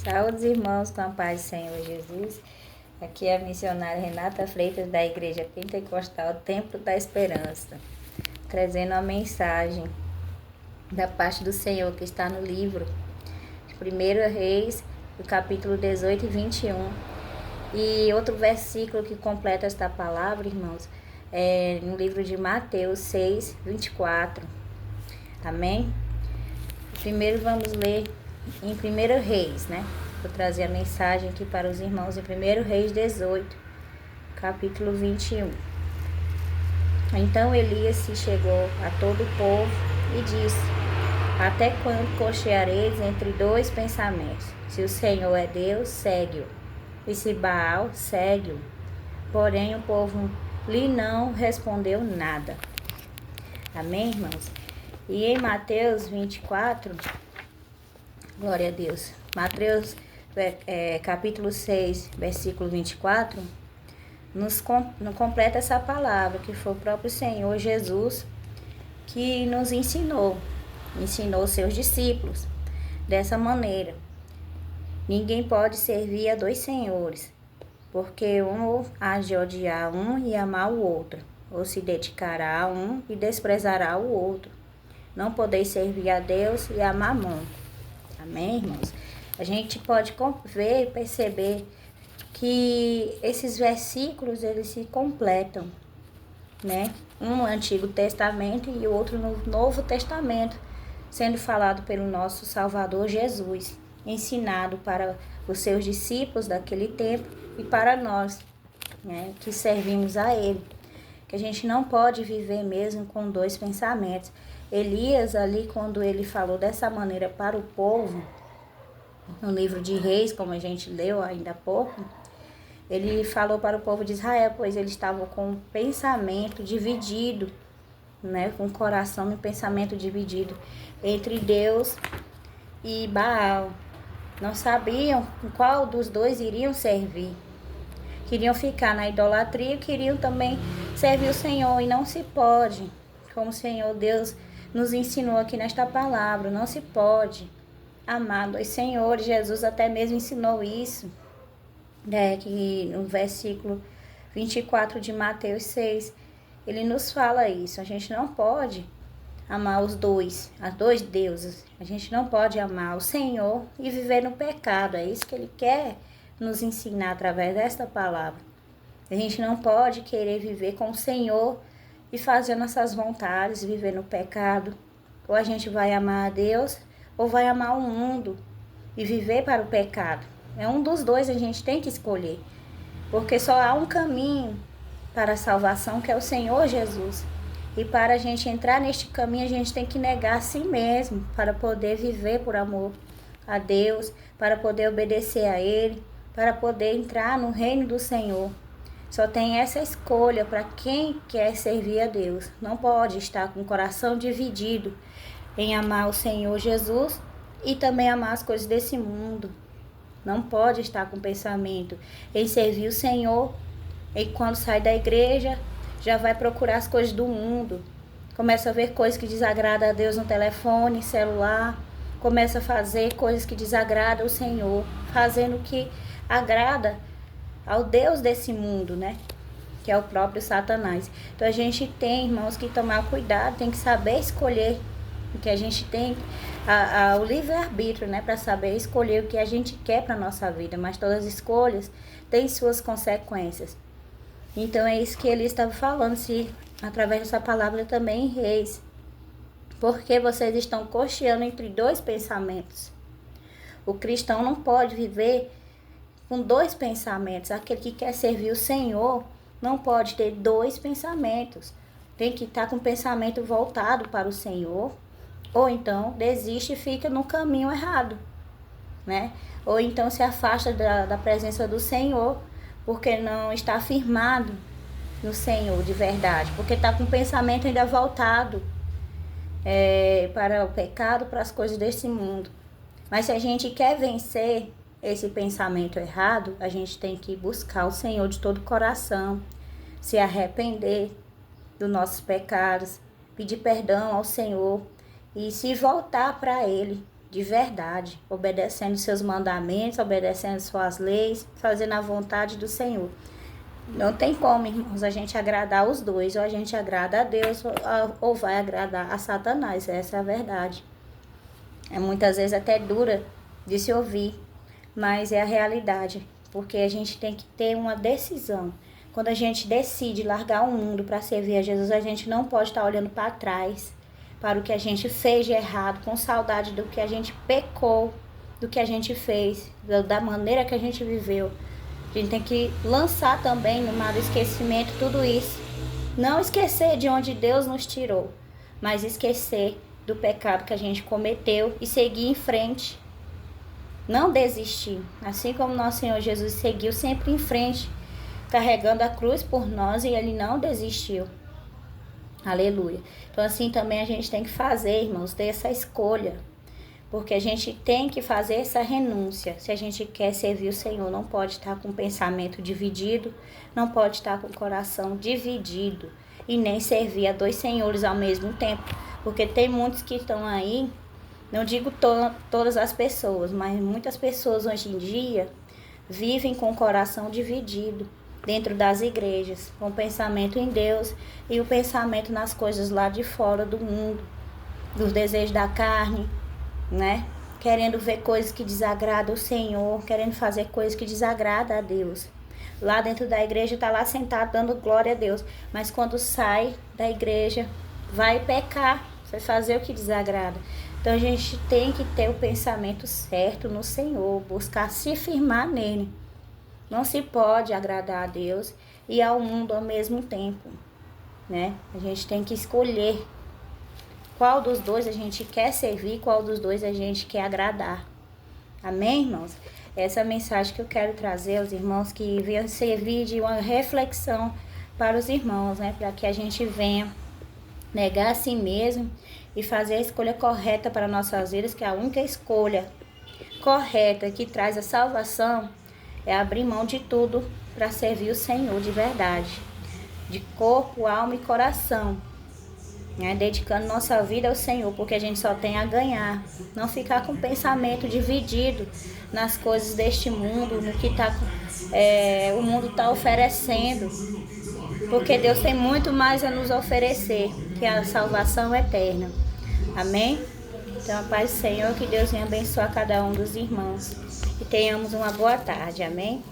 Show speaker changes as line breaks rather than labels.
Saúde, irmãos, com a paz do Senhor Jesus. Aqui é a missionária Renata Freitas, da Igreja Pentecostal Templo da Esperança, trazendo a mensagem da parte do Senhor que está no livro de 1 Reis, do capítulo 18 e 21. E outro versículo que completa esta palavra, irmãos, é no livro de Mateus 6, 24. Amém? Primeiro vamos ler em 1 Reis, né? Vou trazer a mensagem aqui para os irmãos em 1 Reis 18, capítulo 21. Então Elias se chegou a todo o povo e disse: até quando cocheareis entre dois pensamentos? Se o Senhor é Deus, segue-o, e se Baal, segue-o. Porém o povo lhe não respondeu nada. Amém, irmãos? E em Mateus 24, glória a Deus, Mateus capítulo 6, versículo 24, nos completa essa palavra, que foi o próprio Senhor Jesus que nos ensinou seus discípulos dessa maneira. Ninguém pode servir a dois senhores, porque um há de odiar um e amar o outro, ou se dedicará a um e desprezará o outro. Não podeis servir a Deus e a Mamon. Amém, irmãos? A gente pode ver e perceber que esses versículos, eles se completam, né? Um no Antigo Testamento e o outro no Novo Testamento, sendo falado pelo nosso Salvador Jesus, ensinado para os seus discípulos daquele tempo e para nós, né, que servimos a Ele. Que a gente não pode viver mesmo com dois pensamentos. Elias ali, quando ele falou dessa maneira para o povo, no livro de Reis, como a gente leu ainda há pouco, ele falou para o povo de Israel, pois eles estavam com o pensamento dividido, né, com o coração e o pensamento dividido entre Deus e Baal. Não sabiam qual dos dois iriam servir. Queriam ficar na idolatria e queriam também servir o Senhor. E não se pode, como o Senhor Deus nos ensinou aqui nesta palavra, não se pode amar dois senhores. Jesus até mesmo ensinou isso, né, que no versículo 24 de Mateus 6, ele nos fala isso. A gente não pode amar os dois deuses. A gente não pode amar o Senhor e viver no pecado. É isso que ele quer nos ensinar através desta palavra. A gente não pode querer viver com o Senhor e fazer nossas vontades, viver no pecado. Ou a gente vai amar a Deus, ou vai amar o mundo e viver para o pecado. É um dos dois, a gente tem que escolher. Porque só há um caminho para a salvação, que é o Senhor Jesus. E para a gente entrar neste caminho, a gente tem que negar a si mesmo, para poder viver por amor a Deus, para poder obedecer a Ele, para poder entrar no reino do Senhor. Só tem essa escolha para quem quer servir a Deus. Não pode estar com o coração dividido em amar o Senhor Jesus e também amar as coisas desse mundo. Não pode estar com pensamento em servir o Senhor e quando sai da igreja já vai procurar as coisas do mundo. Começa a ver coisas que desagradam a Deus no telefone, celular. Começa a fazer coisas que desagradam o Senhor, fazendo o que agrada ao Deus desse mundo, né? Que é o próprio Satanás. Então a gente tem, irmãos, que tomar cuidado, tem que saber escolher o que a gente tem, o livre-arbítrio, né? Para saber escolher o que a gente quer para a nossa vida. Mas todas as escolhas têm suas consequências. Então é isso que ele estava falando, se através dessa palavra também em Reis. Porque vocês estão cocheando entre dois pensamentos. O cristão não pode viver com dois pensamentos. Aquele que quer servir o Senhor não pode ter dois pensamentos. Tem que estar com o pensamento voltado para o Senhor. Ou então desiste e fica no caminho errado, né? Ou então se afasta da presença do Senhor, porque não está firmado no Senhor de verdade. Porque está com o pensamento ainda voltado para o pecado, para as coisas desse mundo. Mas se a gente quer vencer esse pensamento errado, a gente tem que buscar o Senhor de todo o coração, se arrepender dos nossos pecados, pedir perdão ao Senhor e se voltar para Ele, de verdade, obedecendo seus mandamentos, obedecendo suas leis, fazendo a vontade do Senhor. Não tem como, irmãos, a gente agradar os dois, ou a gente agrada a Deus, ou vai agradar a Satanás, essa é a verdade. É muitas vezes até dura de se ouvir, mas é a realidade, porque a gente tem que ter uma decisão. Quando a gente decide largar o mundo para servir a Jesus, a gente não pode estar olhando para trás, para o que a gente fez de errado, com saudade do que a gente pecou, do que a gente fez, da maneira que a gente viveu. A gente tem que lançar também no mar do esquecimento tudo isso. Não esquecer de onde Deus nos tirou, mas esquecer do pecado que a gente cometeu e seguir em frente. Não desistir. Assim como nosso Senhor Jesus seguiu sempre em frente, carregando a cruz por nós, e Ele não desistiu. Aleluia. Então assim também a gente tem que fazer, irmãos, ter essa escolha. Porque a gente tem que fazer essa renúncia. Se a gente quer servir o Senhor, não pode estar com o pensamento dividido, não pode estar com o coração dividido, e nem servir a dois senhores ao mesmo tempo. Porque tem muitos que estão aí, não digo todas as pessoas, mas muitas pessoas hoje em dia vivem com o coração dividido dentro das igrejas, com o pensamento em Deus e o pensamento nas coisas lá de fora do mundo, dos desejos da carne, né? Querendo ver coisas que desagradam o Senhor, querendo fazer coisas que desagradam a Deus. Lá dentro da igreja está lá sentado dando glória a Deus, mas quando sai da igreja vai pecar, vai fazer o que desagrada. Então a gente tem que ter o pensamento certo no Senhor, buscar se firmar nele. Não se pode agradar a Deus e ao mundo ao mesmo tempo, né? A gente tem que escolher qual dos dois a gente quer servir, qual dos dois a gente quer agradar. Amém, irmãos? Essa é a mensagem que eu quero trazer aos irmãos, que venha servir de uma reflexão para os irmãos, né? Para que a gente venha negar a si mesmo e fazer a escolha correta para nossas vidas, que a única escolha correta que traz a salvação é abrir mão de tudo para servir o Senhor de verdade, de corpo, alma e coração, né? Dedicando nossa vida ao Senhor, porque a gente só tem a ganhar. Não ficar com o pensamento dividido nas coisas deste mundo, no que o mundo está oferecendo, porque Deus tem muito mais a nos oferecer, que a salvação eterna. Amém? Então a paz do Senhor, que Deus venha abençoar cada um dos irmãos e tenhamos uma boa tarde. Amém?